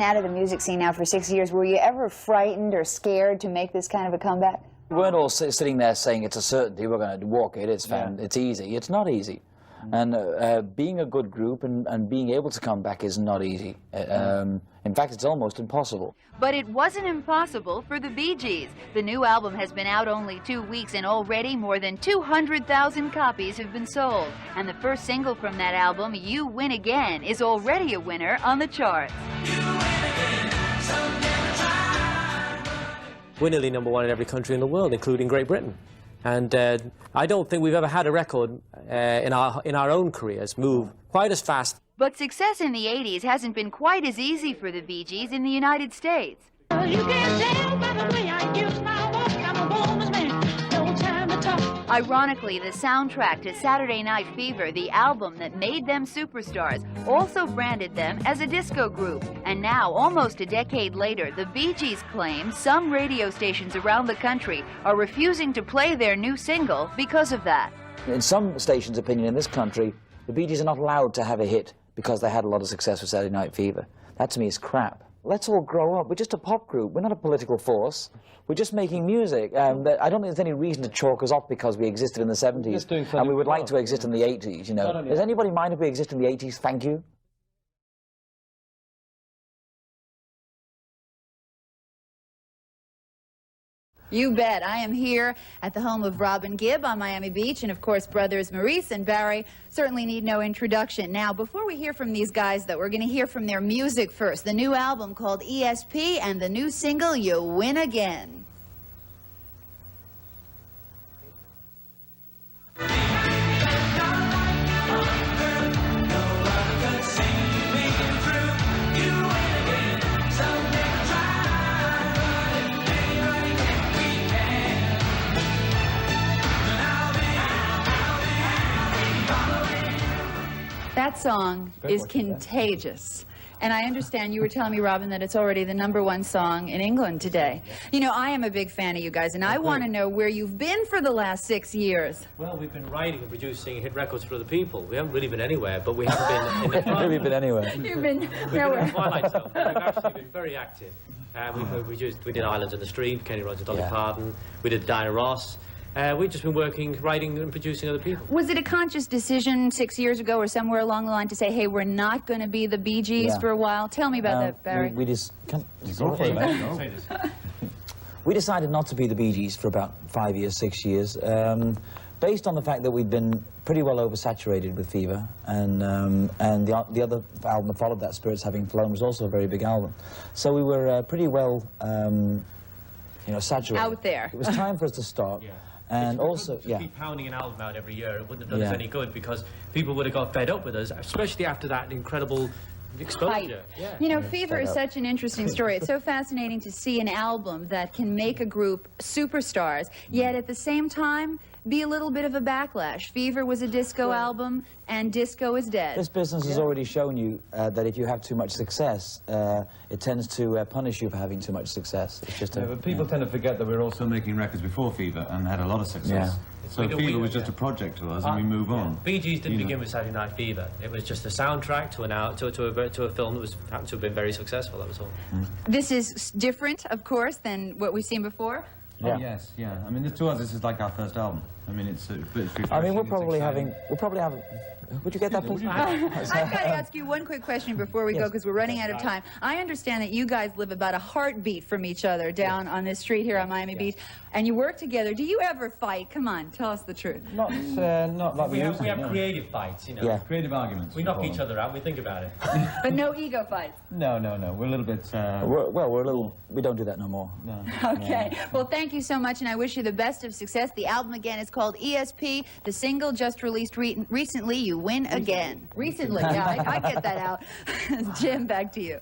been out of the music scene now for 6 years. Were you ever frightened or scared to make this kind of a comeback? We weren't all sitting there saying it's a certainty, we're going to walk it, it's easy. It's not easy. And being a good group and being able to come back is not easy. In fact, it's almost impossible. But it wasn't impossible for the Bee Gees. The new album has been out only 2 weeks and already more than 200,000 copies have been sold. And the first single from that album, You Win Again, is already a winner on the charts. We're nearly #1 in every country in the world, including Great Britain. And I don't think we've ever had a record in our own careers move quite as fast. But success in the 80s hasn't been quite as easy for the Bee Gees in the United States. You can't tell by the way I use my walk, I'm a woman's man, no time to talk. Ironically, the soundtrack to Saturday Night Fever, the album that made them superstars, also branded them as a disco group. And now, almost a decade later, the Bee Gees claim some radio stations around the country are refusing to play their new single because of that. In some stations' opinion in this country, the Bee Gees are not allowed to have a hit because they had a lot of success with Saturday Night Fever. That to me is crap. Let's all grow up. We're just a pop group. We're not a political force. We're just making music. I don't think there's any reason to chalk us off because we existed in the 70s and we would like to exist in the 80s, you know. Does anybody mind if we exist in the 80s? Thank you. You bet. I am here at the home of Robin Gibb on Miami Beach, and of course brothers Maurice and Barry certainly need no introduction. Now, before we hear from these guys, though, we're going to hear from their music first. The new album called ESP and the new single, You Win Again. That song is contagious. And I understand you were telling me, Robin, that it's already the #1 song in England today. You know, I am a big fan of you guys, and I want to know where you've been for the last 6 years. Well, we've been writing and producing hit records for other people. We haven't really been anywhere, but we haven't been in the front. Really been anywhere. You've been We've nowhere. been in Twilight Zone. We've actually been very active. We did Islands in the Street, Kenny Rogers, Dolly Parton. We did Diana Ross. We've just been working, writing and producing other people. Was it a conscious decision 6 years ago or somewhere along the line to say, hey, we're not going to be the Bee Gees for a while? Tell me about that, Barry. We decided not to be the Bee Gees for about 5 years, 6 years, based on the fact that we'd been pretty well oversaturated with Fever, and the other album that followed that, Spirits Having Flown, was also a very big album. So we were pretty well, you know, saturated. Out there. It was time for us to stop. And also, keep pounding an album out every year, it wouldn't have done us any good because people would have got fed up with us, especially after that incredible exposure. You know, Fever is such an interesting story. It's so fascinating to see an album that can make a group superstars, yet at the same time be a little bit of a backlash. Fever was a disco album, and disco is dead. This business has already shown you that if you have too much success, it tends to punish you for having too much success. It's just but people tend to forget that we were also making records before Fever and had a lot of success. So Fever was just a project to us, and we move on. Bee Gees didn't begin with Saturday Night Fever. It was just a soundtrack to a film that was happened to have been very successful. That was all. This is different, of course, than what we've seen before. Oh, yes, I mean, to us, this is like our first album. I mean, it's I mean, we'll probably have. Would you get that, please? I've got to ask you one quick question before we go, because we're running out of time. I understand that you guys live about a heartbeat from each other down on this street here on Miami Beach, and you work together. Do you ever fight? Come on, tell us the truth. Not like we have creative fights, you know. Creative arguments. We knock each other out. We think about it. But no ego fights. No. We're a little bit. We don't do that no more. No. Okay. Well, thank you so much, and I wish you the best of success. The album again is called ESP. The single just released recently, You Win Again. Recently, yeah, I get that out. Jim, back to you.